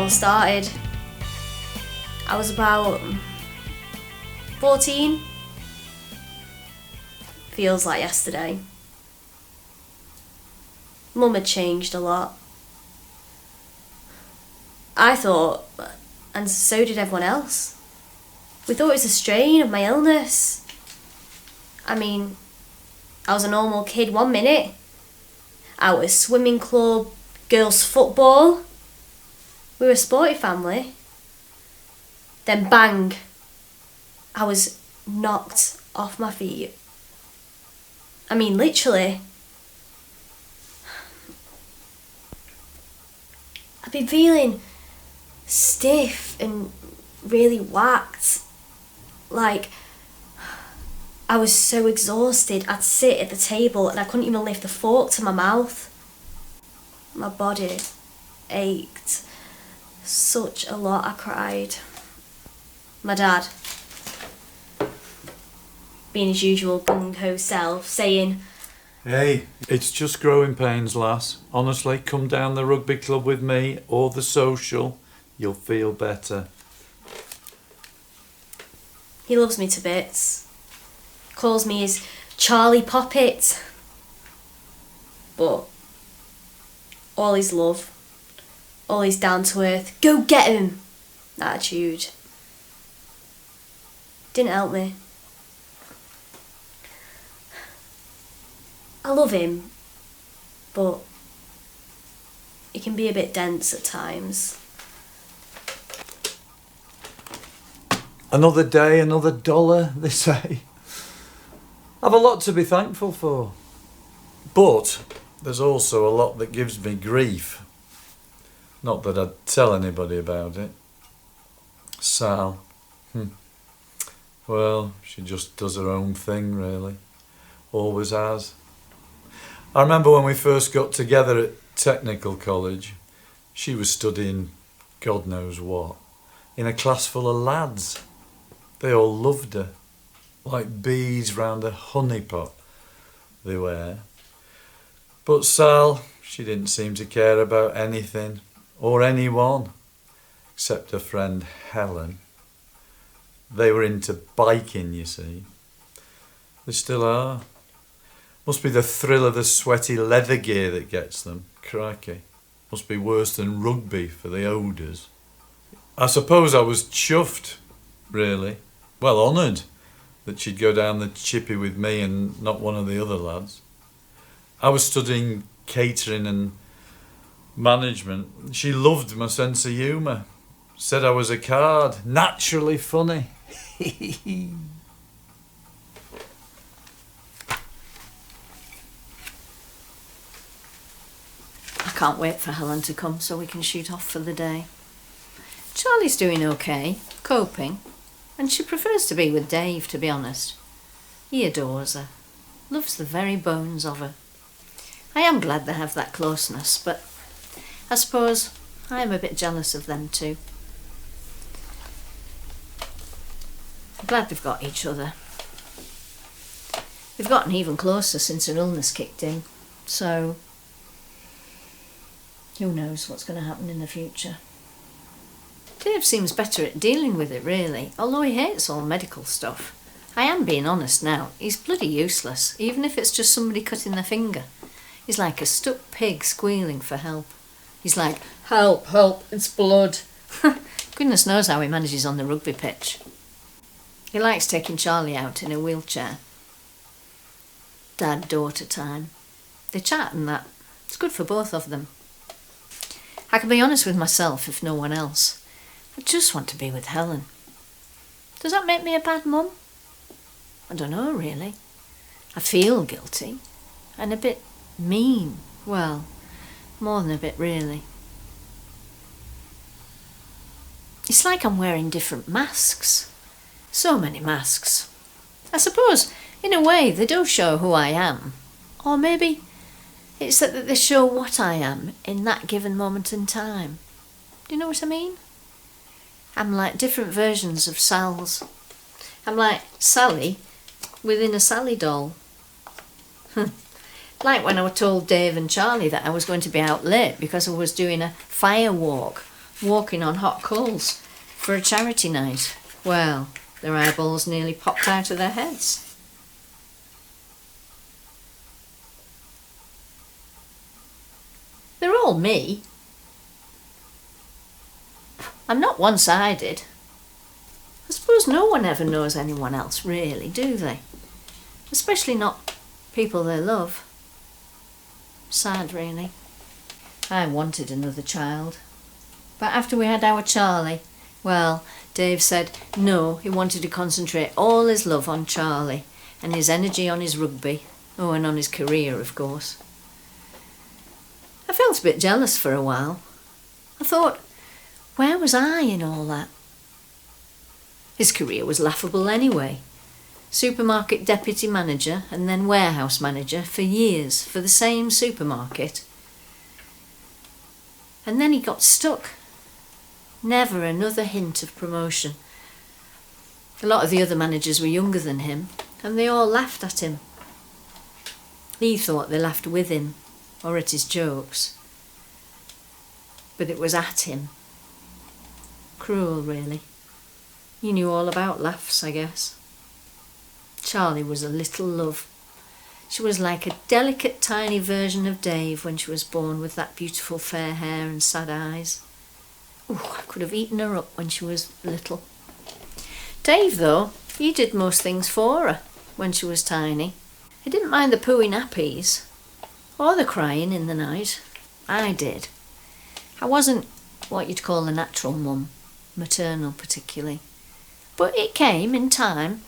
all started. I was about 14. Feels like yesterday. Mum had changed a lot. I thought, and so did everyone else. We thought it was a strain of my illness. I mean, I was a normal kid 1 minute. Out at swimming club, girls' football. We were a sporty family. Then bang, I was knocked off my feet. I mean, literally. I've been feeling stiff and really whacked. Like, I was so exhausted, I'd sit at the table and I couldn't even lift the fork to my mouth. My body ached such a lot, I cried. My dad, being his usual gung-ho self, saying, "Hey, it's just growing pains, lass. Honestly, come down the rugby club with me or the social, you'll feel better." He loves me to bits. Calls me his Charlie Poppet. But all his love, all his down-to-earth, go get him attitude didn't help me. I love him, but he can be a bit dense at times. Another day, another dollar, they say. I've a lot to be thankful for. But there's also a lot that gives me grief. Not that I'd tell anybody about it. Sal. Well, she just does her own thing, really. Always has. I remember when we first got together at technical college, she was studying God knows what, in a class full of lads. They all loved her, like bees round a honeypot, they were. But Sal, she didn't seem to care about anything or anyone, except her friend Helen. They were into biking, you see. They still are. Must be the thrill of the sweaty leather gear that gets them. Crikey. Must be worse than rugby for the odours. I suppose I was chuffed, really. Well, honoured that she'd go down the chippy with me and not one of the other lads. I was studying catering and management. She loved my sense of humour. Said I was a card. Naturally funny. I can't wait for Helen to come so we can shoot off for the day. Charlie's doing okay, coping, and she prefers to be with Dave, to be honest. He adores her, loves the very bones of her. I am glad they have that closeness, but I suppose I am a bit jealous of them too. I'm glad they've got each other. They've gotten even closer since her illness kicked in, so who knows what's going to happen in the future. Dave seems better at dealing with it, really, although he hates all medical stuff. I am being honest now, he's bloody useless, even if it's just somebody cutting their finger. He's like a stuck pig squealing for help. He's like, "Help, help, it's blood." Goodness knows how he manages on the rugby pitch. He likes taking Charlie out in a wheelchair. Dad-daughter time. They chat and that. It's good for both of them. I can be honest with myself if no one else. I just want to be with Helen. Does that make me a bad mum? I don't know, really. I feel guilty. And a bit mean. Well, more than a bit, really. It's like I'm wearing different masks. So many masks. I suppose, in a way, they do show who I am. Or maybe it's that they show what I am in that given moment in time. Do you know what I mean? I'm like different versions of Sal's. I'm like Sally within a Sally doll. Like when I told Dave and Charlie that I was going to be out late because I was doing a fire walk walking on hot coals for a charity night. Well, their eyeballs nearly popped out of their heads. They're all me. I'm not one-sided. I suppose no one ever knows anyone else, really, do they? Especially not people they love. Sad, really. I wanted another child. But after we had our Charlie, well, Dave said no, he wanted to concentrate all his love on Charlie and his energy on his rugby. Oh, and on his career, of course. I felt a bit jealous for a while. I thought, where was I in all that? His career was laughable anyway. Supermarket deputy manager and then warehouse manager for years for the same supermarket. And then he got stuck. Never another hint of promotion. A lot of the other managers were younger than him, and they all laughed at him. He thought they laughed with him, or at his jokes. But it was at him. Cruel, really. He knew all about laughs, I guess. Charlie was a little love. She was like a delicate tiny version of Dave when she was born, with that beautiful fair hair and sad eyes. Oh, I could have eaten her up when she was little. Dave, though, he did most things for her when she was tiny. He didn't mind the pooey nappies or the crying in the night. I did. I wasn't what you'd call a natural mum, maternal particularly. But it came in time,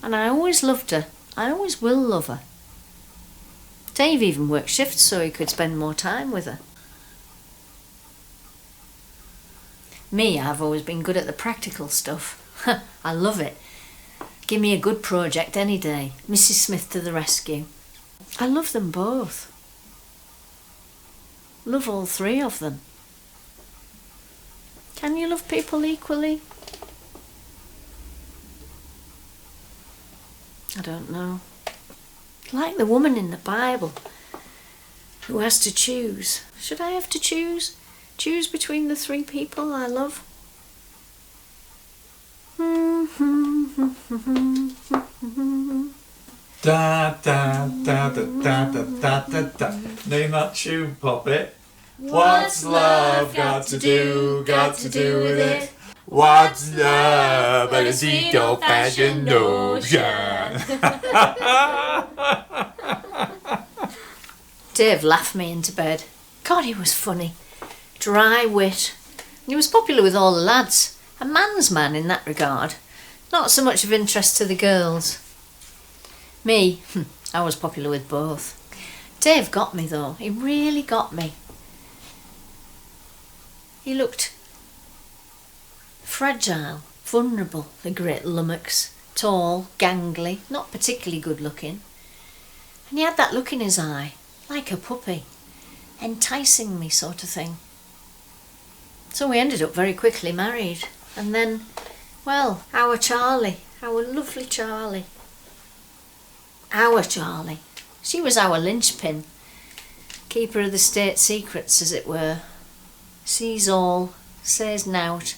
and I always loved her. I always will love her. Dave even worked shifts so he could spend more time with her. Me, I've always been good at the practical stuff. I love it. Give me a good project any day. Mrs. Smith to the rescue. I love them both. Love all three of them. Can you love people equally? I don't know. Like the woman in the Bible who has to choose. Should I have to choose? Choose between the three people I love? Da da da da da da da da da. Name that tune, Poppet. What's love got to do with it? What's love but a sweet old-fashioned notion? Dave laughed me into bed. God, he was funny. Dry wit. He was popular with all the lads. A man's man in that regard. Not so much of interest to the girls. Me, I was popular with both. Dave got me though. He really got me. He looked fragile, vulnerable, the great lummox. Tall, gangly, not particularly good looking. And he had that look in his eye, like a puppy. Enticing me sort of thing. So we ended up very quickly married. And then, well, our Charlie, our lovely Charlie. Our Charlie. She was our linchpin. Keeper of the state secrets, as it were. Sees all, says nought,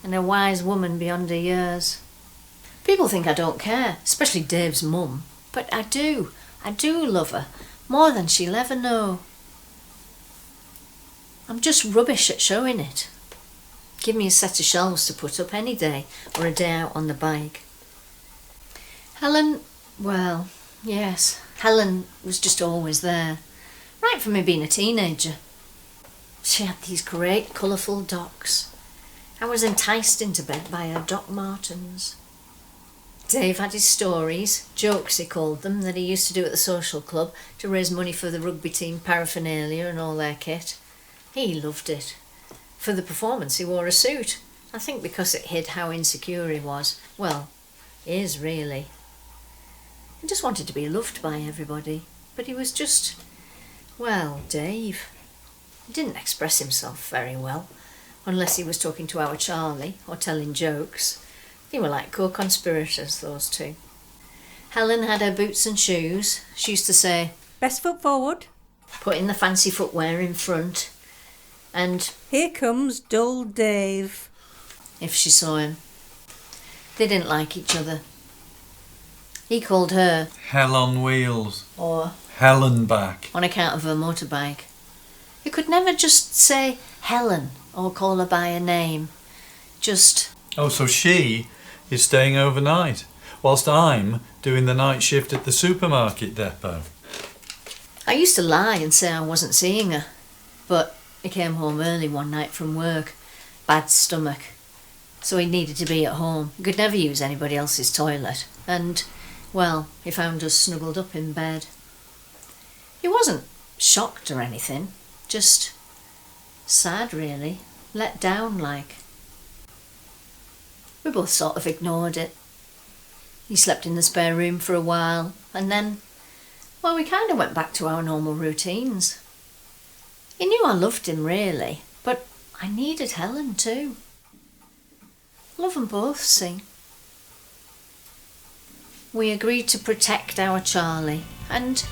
and a wise woman beyond her years. People think I don't care, especially Dave's mum. But I do. I do love her, more than she'll ever know. I'm just rubbish at showing it. Give me a set of shelves to put up any day, or a day out on the bike. Helen, well, yes, Helen was just always there, right from me being a teenager. She had these great colourful docks. I was enticed into bed by her Doc Martens. Dave had his stories, jokes he called them, that he used to do at the social club to raise money for the rugby team paraphernalia and all their kit. He loved it. For the performance he wore a suit, I think because it hid how insecure he was. Well, is really. He just wanted to be loved by everybody, but he was just, well, Dave. He didn't express himself very well, unless he was talking to our Charlie or telling jokes. They were like co-conspirators, those two. Helen had her boots and shoes. She used to say, "Best foot forward." putting the fancy footwear in front. And here comes dull Dave. if she saw him, they didn't like each other. He called her Hell on wheels. or Helen back. on account of her motorbike. He could never just say Helen or call her by her name. Just, Oh, so she is staying overnight, whilst I'm doing the night shift at the supermarket depot. I used to lie and say I wasn't seeing her, but he came home early one night from work, bad stomach, so he needed to be at home. He could never use anybody else's toilet, and, well, he found us snuggled up in bed. He wasn't shocked or anything, just sad really, let down like. We both sort of ignored it. He slept in the spare room for a while, and then, well, we kind of went back to our normal routines. He knew I loved him really, but I needed Helen too. Love them both, see. We agreed to protect our Charlie, and,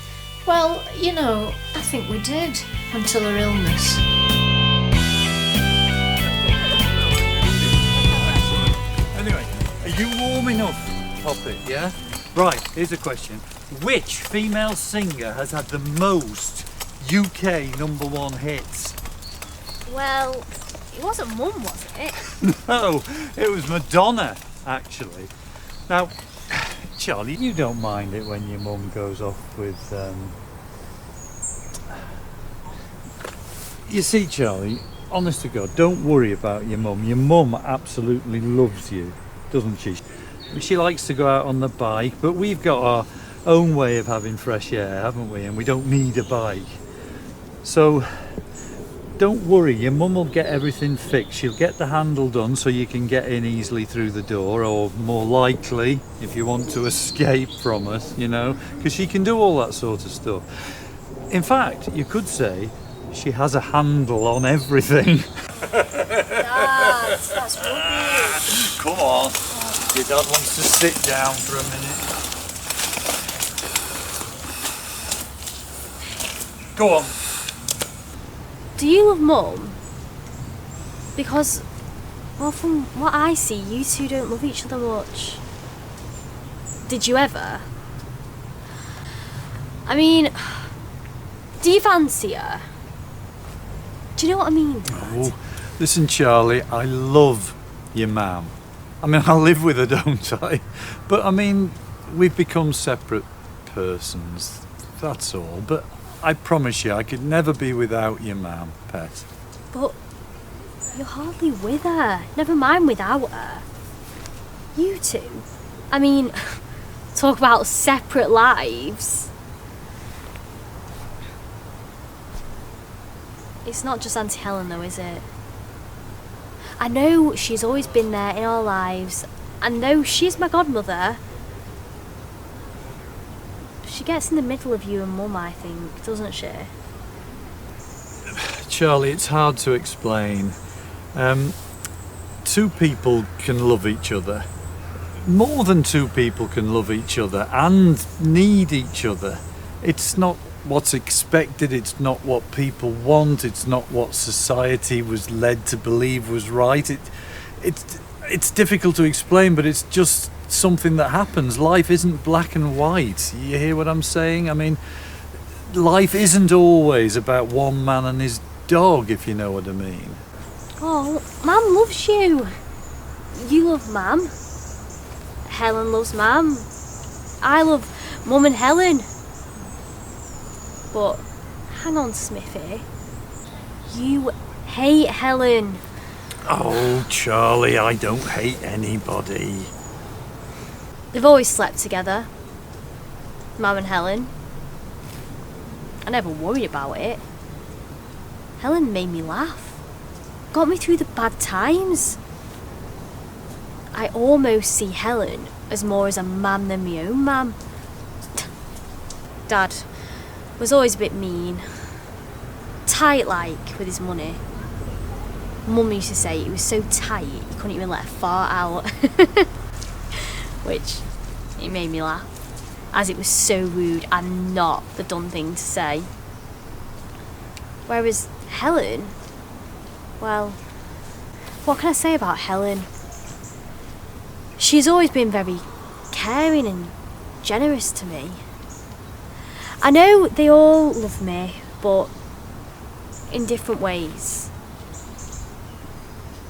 well, you know, I think we did, until her illness. Anyway, are you warm enough, Poppy? Yeah? Right, here's a question. Which female singer has had the most UK #1 hits? Well, it wasn't Mum, was it? No, it was Madonna, actually. Now, Charlie, you don't mind it when your mum goes off with, You see, Charlie, honest to God, don't worry about your mum. Your mum absolutely loves you, doesn't she? She likes to go out on the bike, but we've got our own way of having fresh air, haven't we? And we don't need a bike. So, don't worry, your mum will get everything fixed. She'll get the handle done so you can get in easily through the door, or more likely, if you want to escape from us, you know, because she can do all that sort of stuff. In fact, you could say she has a handle on everything. Dad, that's rubbish. Come on, your dad wants to sit down for a minute. Go on. Do you love Mum? Because, well, from what I see, you two don't love each other much. Did you ever? I mean, do you fancy her? Do you know what I mean, Dad? Oh, listen, Charlie, I love your mam. I mean, I live with her, don't I? But I mean, we've become separate persons, that's all. But I promise you, I could never be without your mam, pet. But you're hardly with her. Never mind without her. You two. I mean, talk about separate lives. It's not just Auntie Helen though, is it? I know she's always been there in our lives, and though she's my godmother, she gets in the middle of you and Mum, I think, doesn't she? Charlie, it's hard to explain. Two people can love each other. More than two people can love each other and need each other. It's not what's expected, it's not what people want, it's not what society was led to believe was right. It's difficult to explain, but it's just something that happens. Life isn't black and white. You hear what I'm saying? I mean, life isn't always about one man and his dog, if you know what I mean. Oh, Mum loves you. You love Mum. Helen loves Mum. I love Mum and Helen. But hang on, Smithy. You hate Helen. Oh, Charlie, I don't hate anybody. They've always slept together, Mum and Helen. I never worried about it. Helen made me laugh. Got me through the bad times. I almost see Helen as more as a mam than my own mam. Dad was always a bit mean. Tight like with his money. Mum used to say it was so tight you couldn't even let a fart out. Which, it made me laugh, as it was so rude and not the done thing to say. Whereas Helen, Well, what can I say about Helen? She's always been very caring and generous to me. I know they all love me, but in different ways.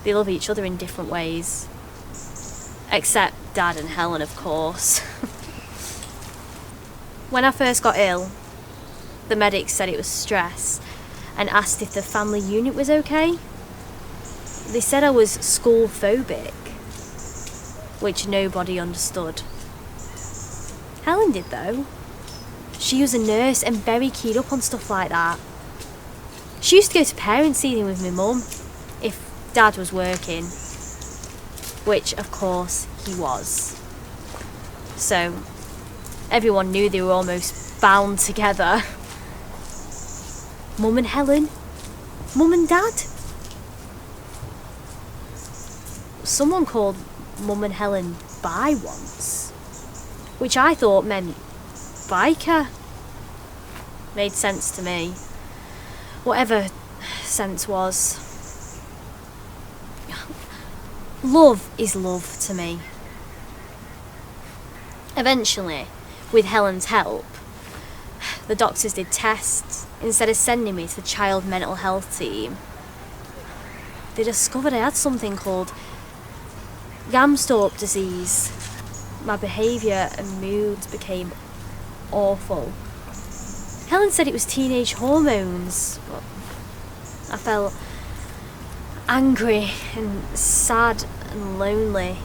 They love each other in different ways. Except Dad and Helen, of course. When I first got ill, the medics said it was stress and asked if the family unit was okay. They said I was school phobic, which nobody understood. Helen did though. She was a nurse and very keyed up on stuff like that. She used to go to parents' evening with my mum if Dad was working, which of course he was. So everyone knew they were almost bound together. Mum and Helen, Mum and Dad. Someone called Mum and Helen bi once, which I thought meant biker. Made sense to me. Whatever sense was. Love is love to me. Eventually, with Helen's help, the doctors did tests instead of sending me to the child mental health team. They discovered I had something called Gamstorp disease. My behaviour and moods became awful. Helen said it was teenage hormones, but I felt angry and sad and lonely.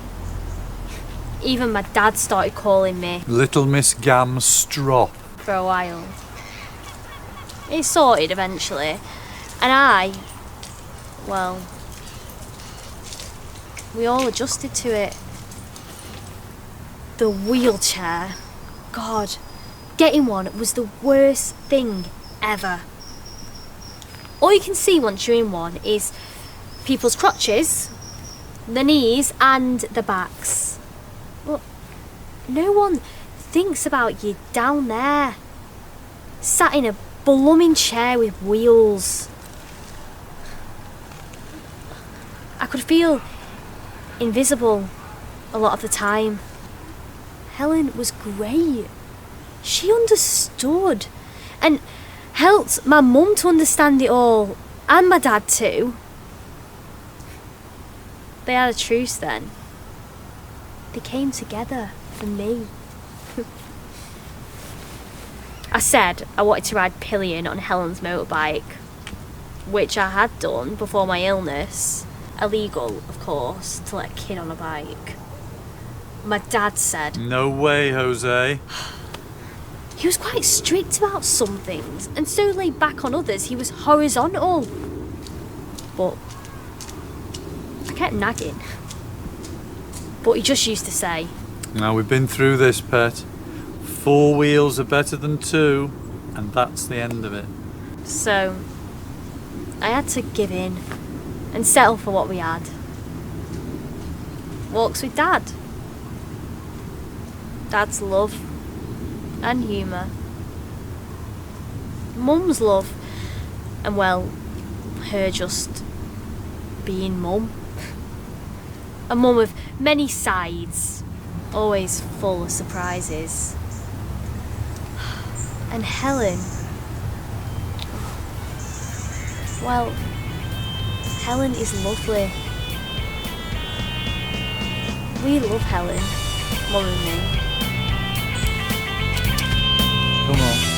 Even my dad started calling me Little Miss Gamstrop. for a while. It sorted eventually, and well, we all adjusted to it. The wheelchair. God, getting one was the worst thing ever. All you can see once you're in one is people's crotches, the knees and the backs. Well, no one thinks about you down there, sat in a blooming chair with wheels. I could feel invisible a lot of the time. Helen was great. She understood and helped my mum to understand it all, and my dad too. They had a truce then. They came together for me. I said I wanted to ride pillion on Helen's motorbike, which I had done before my illness. Illegal, of course, to let a kid on a bike. My dad said, No way, Jose. he was quite strict about some things and so laid back on others. He was horizontal. But I kept nagging. But he just used to say, Now we've been through this, pet. 4 wheels are better than 2, and that's the end of it. so I had to give in and settle for what we had. Walks with Dad. Dad's love and humour. Mum's love, and well, her just being mum. A mum with many sides, always full of surprises. And Helen, well, Helen is lovely. We love Helen, Mum and me. Come on.